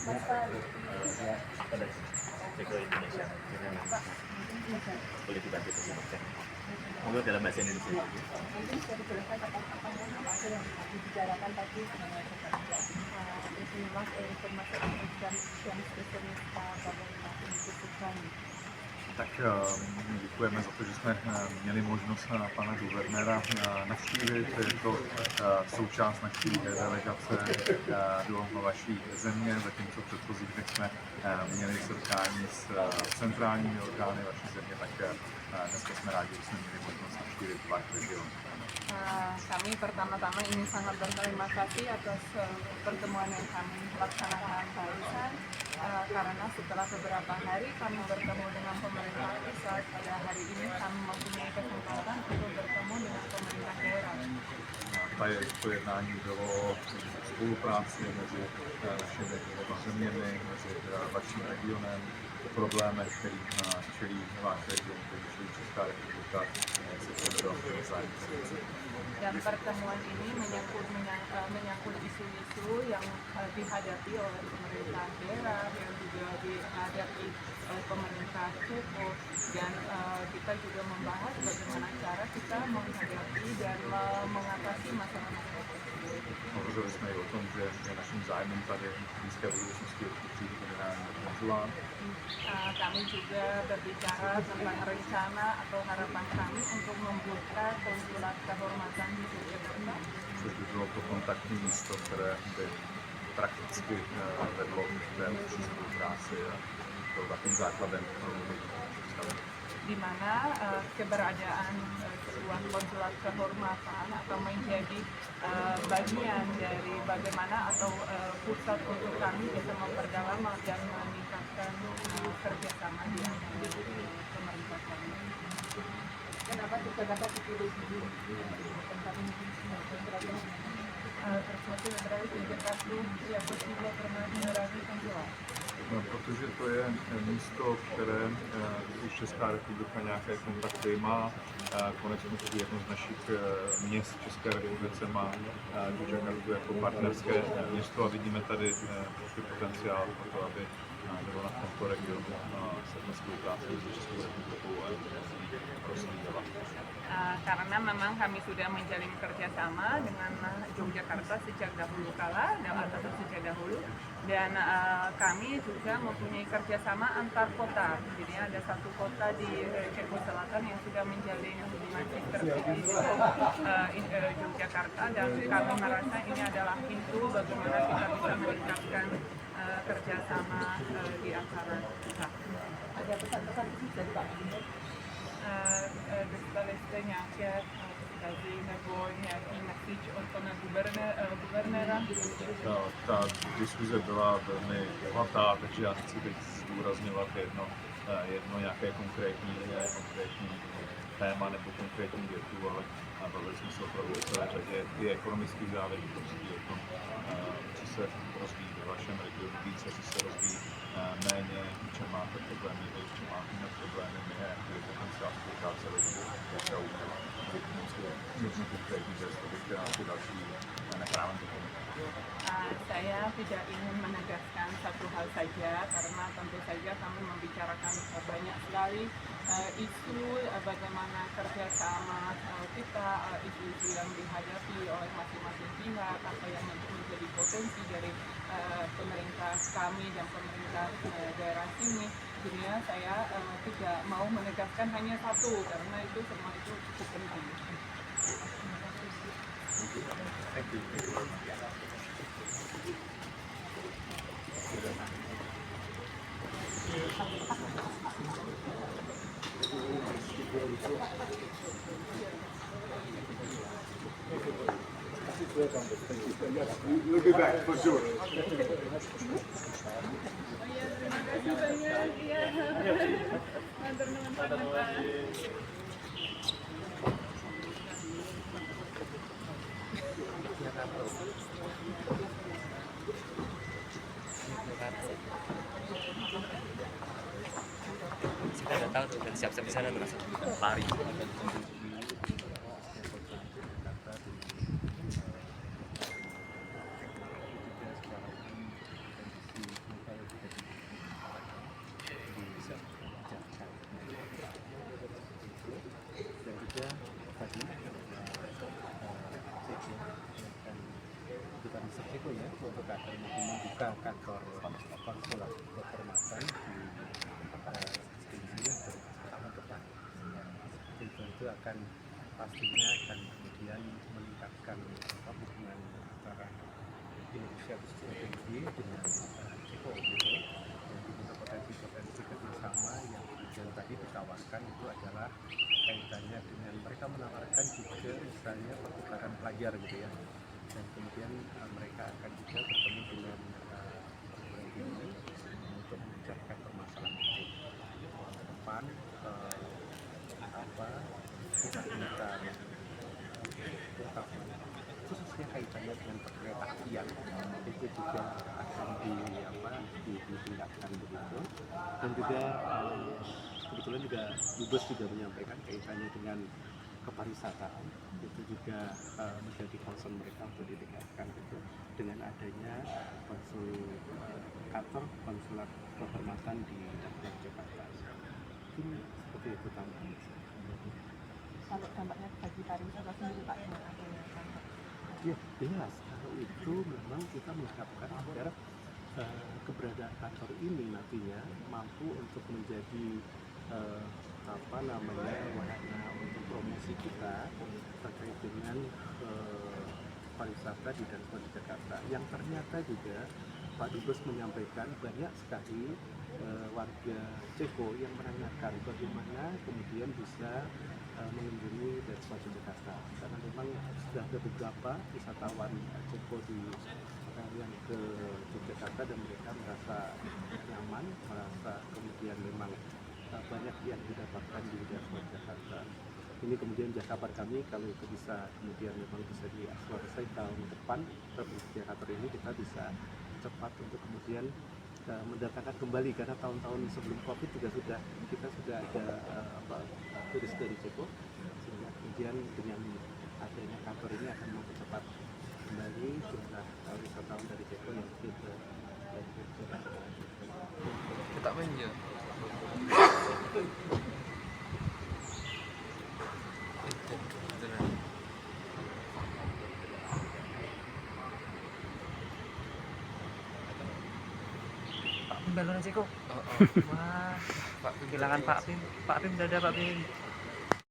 Apa dari Ceko Indonesia boleh dibantu terjemahkan? Monggo dalam bahasa Indonesia. Mungkin bisa dijelaskan apa yang dibicarakan tadi informasi yang spesialis pemerintah Tuhan. Tak děkujeme za to, že jsme měli možnost pana guvernéra navštívit. Je to součást naší delegace do vaší země, zatímco v předchozích dnech jsme měli setkání s centrálními orgány vaší země, tak dneska jsme rádi, že jsme měli možnost navštívit váš region. Kami pertama-tama ingin sangat berterima kasih atas pertemuan yang kami laksanakan barusan karena setelah beberapa hari kami bertemu dengan pemerintah pusat, pada hari ini kami mempunyai kesempatan untuk bertemu dengan pemerintah daerah. To jednání bylo o spolupráci mezi našimi zeměmi, mezi vaším regionem, o problémech, kterým čelí váš region, který čelí Česká republika, se povedlo vzájemně. Dan pertemuan ini menyangkut isu-isu yang dihadapi oleh pemerintah daerah, yang juga dihadapi oleh pemerintah Ceko, dan kita juga membahas bagaimana cara kita menghadapi dan mengatasi masalah-masalah tersebut. Hovořili jsme i o tom, že je naším zájmem tady v blízké budoucnosti otevřít generální konzulát. Kami juga berbicara tentang rencana atau harapan kami untuk membuka konsulat kehormatan di Yogyakarta. Což by bylo to kontaktní místo, které by prakticky vedlo k té užší spolupráci a bylo takovým základem pro představení. Di mana keberadaan sebuah konsulat kehormatan atau menjadi bagian dari bagaimana atau pusat untuk kami bisa memperdalam dan meningkatkan kerjasama di pemerintah kami. Kenapa Yogyakarta dipilih tempat ini? Tersebut adalah Yogyakarta yang posible pernah menerangi konsulat. Protože to je místo, které už Česká republika nějaké kontakty má. Konec konců jedno z našich měst České republice má Yogyakartu jako partnerské město a vidíme tady potenciál pro to, aby bylo na tomto regionu se ta spolupráce s Českou republikou a Indonésií rozvíjela. Karena memang kami sudah menjalin kerjasama dengan Yogyakarta sejak dahulu kala atau sejak dahulu, dan kami juga mempunyai kerjasama antar kota. Jadi ada satu kota di Ceko Selatan yang sudah menjalin hubungan sisterhood di Yogyakarta, dan kami merasa ini adalah pintu bagaimana kita bisa meningkatkan kerjasama di antara kita. Ada pesan-pesan khusus dari Pak Gubernur? Dostali jste nějaké vzkazy nebo nějaký message od pana guvernéra? Ta diskuze byla velmi bohatá, takže já chci teď zdůrazňovat jedno nějaké konkrétní téma nebo konkrétní větu, ale bavili jsme se opravdu o celé řadě i ekonomických záležitostí, o tom, co se rozvíjí ve vašem regionu více, co se rozvíjí méně, že máte problémy vy, že máte problémy my, jaký je potenciál spolupráce lidí, jaká úměla. Jednu konkrétní věc, to bych ty další nechávam doplnit. Saya tidak ingin menegaskan satu hal saja karena tentu saja kami membicarakan banyak sekali isu bagaimana kerjasama kita, isu-isu yang dihadapi oleh masing-masing pihak, apa yang menjadi potensi dari pemerintah kami dan pemerintah daerah sini. Jadi saya tidak mau menegaskan hanya satu karena itu semua itu cukup penting. Thank you. We'll be back for sure. Terima kasih banyak. Kita datang tuh dan siap-siap di sana tuh langsung lari. konsulat kehormatan di sini tahun depan. Itu akan pastinya akan kemudian meningkatkan hubungan antara Indonesia khususnya Belgia dengan Ceko gitu. Dan di mana potensi-potensi kerjasama yang tadi ditawarkan itu adalah kaitannya dengan mereka menawarkan juga misalnya pertukaran pelajar gitu ya, dan kemudian mereka akan juga bertemu dengan perguruan tinggi untuk membicarakan permasalahan itu ke depan. Kita minta terutama khususnya kaitannya dengan perkereta apian itu juga akan ditingkatkan begitu, dan juga kebetulan juga Dubes juga menyampaikan kaitannya dengan kepariwisataan itu juga menjadi concern mereka untuk ditingkatkan gitu dengan adanya kantor konsulat kehormatan di daerah Jakarta. Mungkin seperti itu tambahan. Kalau dampaknya bagi pariwisata sendiri Pak, gimana adanya kantor? Ya, jelas. Kalau itu memang kita mengharapkan agar keberadaan kantor ini nantinya mampu untuk menjadi wahana untuk promosi kita terkait dengan pariwisata di dan luar Jakarta. Yang ternyata juga Pak Dubes menyampaikan banyak sekali warga Ceko yang menanyakan bagaimana kemudian bisa mengunjungi dan suatu Jakarta, karena memang sudah ada beberapa wisatawan Ceko yang ke Yogyakarta dan mereka merasa nyaman, merasa kemudian memang banyak yang didapatkan di daerah Jakarta. Ini kemudian kabar kami kalau itu bisa kemudian memang bisa diakselerasi tahun depan, Jakarta ini kita bisa cepat untuk kemudian mendatangkan kembali, karena tahun-tahun sebelum Covid juga kita sudah ada turis dari Ceko, sehingga kemudian dengan adanya kantor ini akan mempercepat kembali jumlah wisatawan dari Ceko yang kita tak manja. Pak Pim balon Ceko. Oh, Wah, Pak kehilangan Pak Pim. Pak Pim udah ada Pak Pim.